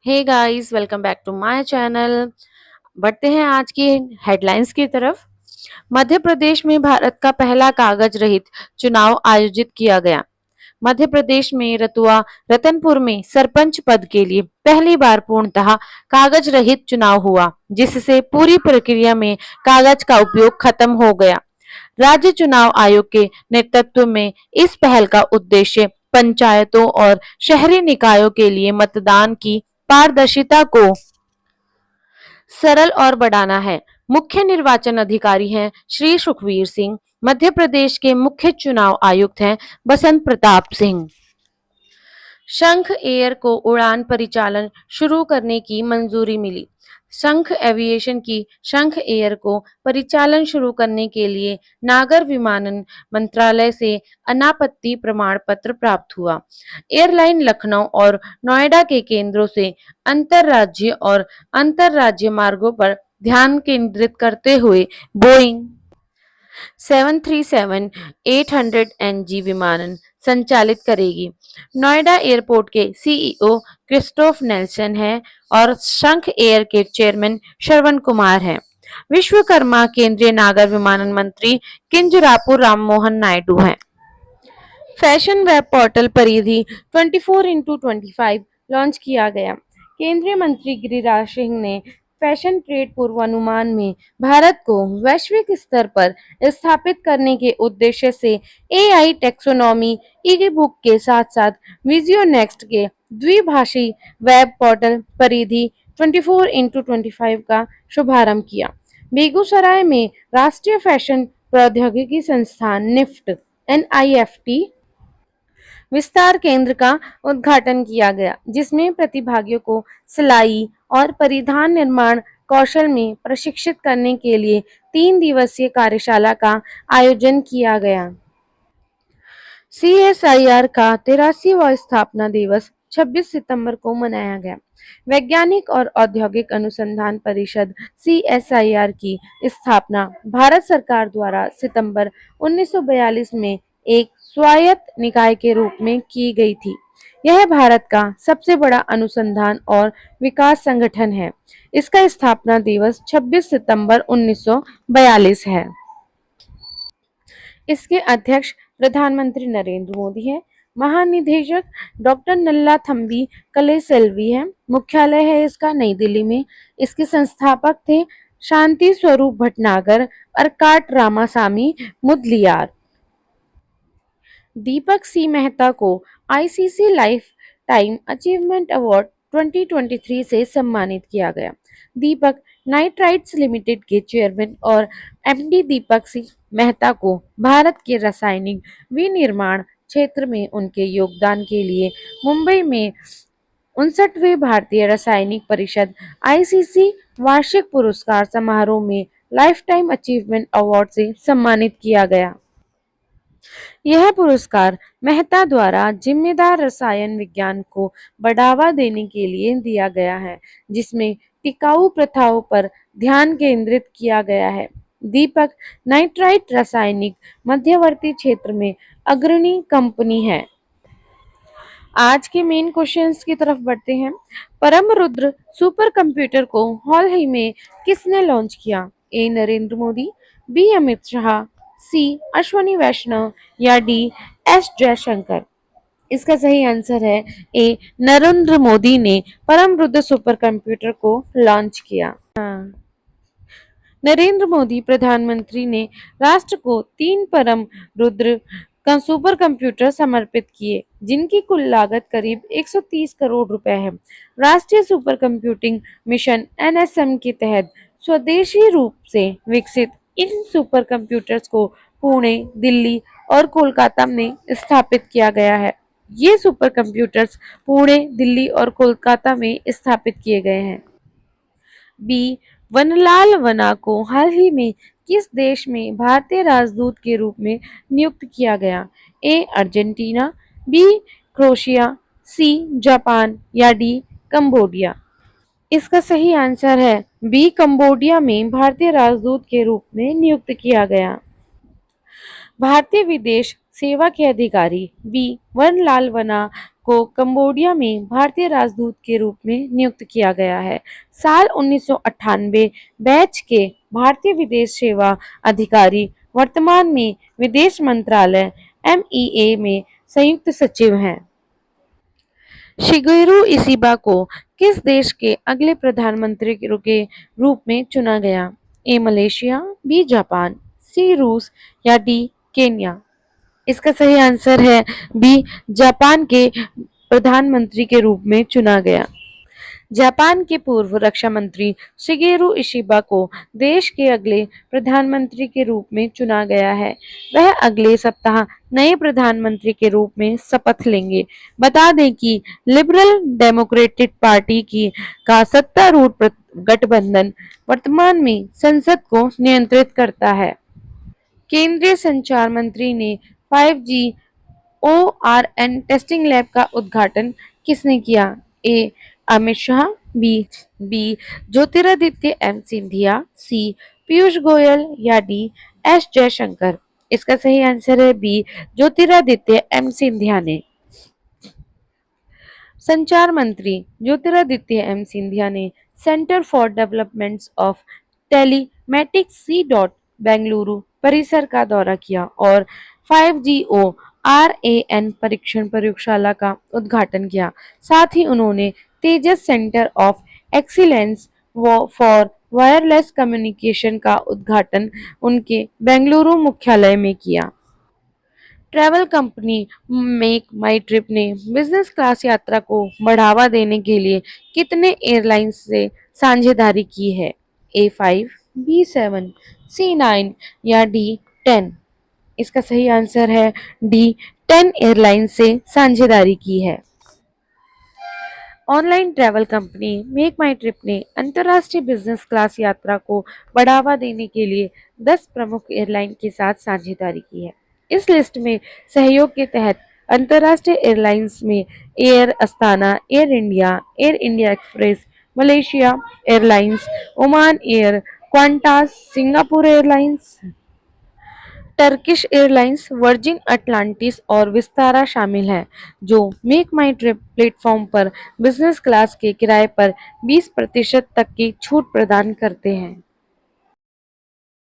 Hey guys, welcome back to my channel. बढ़ते हैं आज की हेडलाइंस की तरफ। मध्य प्रदेश में भारत का पहला कागज रहित चुनाव आयोजित किया गया। मध्य प्रदेश में रतुआ रतनपुर में सरपंच पद के लिए पहली बार पूर्णतः कागज रहित चुनाव हुआ, जिससे पूरी प्रक्रिया में कागज का उपयोग खत्म हो गया। राज्य चुनाव आयोग के नेतृत्व में इस पहल का उद्देश्य पंचायतों और शहरी निकायों के लिए मतदान की पारदर्शिता को सरल और बढ़ाना है। मुख्य निर्वाचन अधिकारी हैं श्री सुखवीर सिंह। मध्य प्रदेश के मुख्य चुनाव आयुक्त हैं बसंत प्रताप सिंह। शंख एयर को उड़ान परिचालन शुरू करने की मंजूरी मिली। शंख एविएशन की शंख एयर को परिचालन शुरू करने के लिए नागर विमानन मंत्रालय से अनापत्ति प्रमाण पत्र प्राप्त हुआ। एयरलाइन लखनऊ और नोएडा के केंद्रों से अंतरराज्य और अंतरराज्य मार्गों पर ध्यान केंद्रित करते हुए बोइंग 737-800 NG विमानन संचालित करेगी। नोएडा एयरपोर्ट के सीईओ क्रिस्टोफ नेल्सन हैं और शंख एयर के चेयरमैन श्रवण कुमार हैं। विश्वकर्मा केंद्रीय नागर विमानन मंत्री किंजरापू राममोहन नायडू हैं। फैशन वेब पोर्टल परिधि 24x25 लॉन्च किया गया। केंद्रीय मंत्री गिरिराज सिंह ने फैशन ट्रेड पूर्वानुमान में भारत को वैश्विक स्तर पर स्थापित करने के उद्देश्य से एआई टेक्सोनॉमी ई बुक के साथ साथ विजियो नेक्स्ट के द्विभाषी वेब पोर्टल परिधि 24x25 का शुभारंभ किया। बेगूसराय में राष्ट्रीय फैशन प्रौद्योगिकी संस्थान निफ्ट NIFT विस्तार केंद्र का उद्घाटन किया गया, जिसमें प्रतिभागियों को सिलाई और परिधान निर्माण कौशल में प्रशिक्षित करने के लिए 3 दिवसीय कार्यशाला का आयोजन किया गया। CSIR का 83वां स्थापना दिवस 26 सितंबर को मनाया गया। वैज्ञानिक और औद्योगिक अनुसंधान परिषद CSIR की स्थापना भारत सरकार द्वारा सितंबर 1942 में एक स्वायत्त निकाय के रूप में की गई थी। यह भारत का सबसे बड़ा अनुसंधान और विकास संगठन है। इसका स्थापना दिवस 26 सितंबर 1942 है। इसके अध्यक्ष प्रधानमंत्री नरेंद्र मोदी हैं। महानिदेशक डॉक्टर नल्ला थम्बी कलेसेल्वी है। मुख्यालय है इसका नई दिल्ली में। इसके संस्थापक थे शांति स्वरूप भटनागर, अर्काट रामासामी मुदलियार। दीपक सी मेहता को ICC life time achievement award 2023 से सम्मानित किया गया। दीपक नाइट्राइट्स लिमिटेड के चेयरमैन और एमडी दीपक सी मेहता को भारत के रासायनिक विनिर्माण क्षेत्र में उनके योगदान के लिए मुंबई में 59वें भारतीय रासायनिक परिषद आईसीसी वार्षिक पुरस्कार समारोह में लाइफ टाइम अचीवमेंट अवार्ड से सम्मानित किया गया। यह पुरस्कार मेहता द्वारा जिम्मेदार रसायन विज्ञान को बढ़ावा देने के लिए दिया गया है, जिसमें टिकाऊ प्रथाओं पर ध्यान केंद्रित किया गया है। दीपक नाइट्राइट रासायनिक मध्यवर्ती क्षेत्र में अग्रणी कंपनी है। आज के मेन क्वेश्चंस की तरफ बढ़ते हैं। परम रुद्र सुपर कंप्यूटर को हाल ही में किसने लॉन्च किया? ए नरेंद्र मोदी, बी अमित शाह, सी अश्वनी वैष्णव या डी एस जयशंकर। इसका सही आंसर है ए नरेंद्र मोदी ने परम रुद्र सुपर कंप्यूटर को लॉन्च किया। नरेंद्र मोदी प्रधानमंत्री ने राष्ट्र को 3 परम रुद्र सुपर कंप्यूटर समर्पित किए, जिनकी कुल लागत करीब 130 करोड़ रुपए है। राष्ट्रीय सुपर कंप्यूटिंग मिशन NSM के तहत स्वदेशी रूप से विकसित इन सुपर कंप्यूटर्स को पुणे, दिल्ली और कोलकाता में स्थापित किया गया है। ये सुपर कंप्यूटर्स पुणे, दिल्ली और कोलकाता में स्थापित किए गए हैं। बी वनलाल वना को हाल ही में किस देश में भारतीय राजदूत के रूप में नियुक्त किया गया? A Argentina, B Croatia, C Japan या डी कंबोडिया। इसका सही आंसर है बी कंबोडिया में भारतीय राजदूत के रूप में नियुक्त किया गया। भारतीय विदेश सेवा के अधिकारी बी वनलाल वना को कंबोडिया में भारतीय राजदूत के रूप में नियुक्त किया गया है। साल 1998 बैच के भारतीय विदेश सेवा अधिकारी वर्तमान में विदेश मंत्रालय (MEA) में संयुक्त सचिव हैं। शिगेरू इशिबा को किस देश के अगले प्रधानमंत्री के रूप में चुना गया? ए मलेशिया, बी जापान, सी रूस या डी केन्या? इसका सही आंसर है बी, जापान के प्रधानमंत्री के रूप में चुना गया। जापान के पूर्व रक्षा मंत्री शिगेरू इशिबा को देश के अगले प्रधानमंत्री के रूप में चुना गया है। वह अगले सप्ताह नए प्रधानमंत्री के रूप में शपथ लेंगे। बता दें कि लिबरल डेमोक्रेटिक पार्टी की का सत्तारूढ़ गठबंधन वर्तमान में संसद को नियंत्रित करता है। केंद्रीय संचार मंत्री ने 5G ORN टेस्टिंग लैब का उद्घाटन किसने किया? ए अमित शाह, बी ज्योतिरादित्य एम सिंधिया, सी पीयूष गोयल या डी एस जयशंकर? इसका सही आंसर है बी, ज्योतिरादित्य एम सिंधिया ने। संचार मंत्री ज्योतिरादित्य एम सिंधिया ने centre for developments of telematics C dot Bengaluru परिसर का दौरा किया और 5GO RAN परीक्षण प्रयोगशाला का उद्घाटन किया। साथ ही उन्होंने Tejas center of excellence for wireless communication का उद्घाटन उनके बेंगलुरु मुख्यालय में किया। Travel company make my trip ने बिजनेस क्लास यात्रा को बढ़ावा देने के लिए कितने एयरलाइंस से साझेदारी की है? A5, B7, C9 या D10? इसका सही आंसर है डी, 10 एयरलाइन से साझेदारी की है। Online travel company make my trip ने अंतर्राष्ट्रीय बिजनेस क्लास यात्रा को बढ़ावा देने के लिए 10 प्रमुख एयरलाइन के साथ साझेदारी की है। इस लिस्ट में सहयोग के तहत अंतर्राष्ट्रीय एयरलाइंस में air Astana, air India express, Malaysia airlines, Oman air, Qantas, Singapore airlines, Turkish airlines, virgin Atlantis और विस्तारा शामिल हैं, जो मेक माई ट्रिप प्लेटफॉर्म पर बिजनेस क्लास के किराए पर 20% तक की छूट प्रदान करते हैं।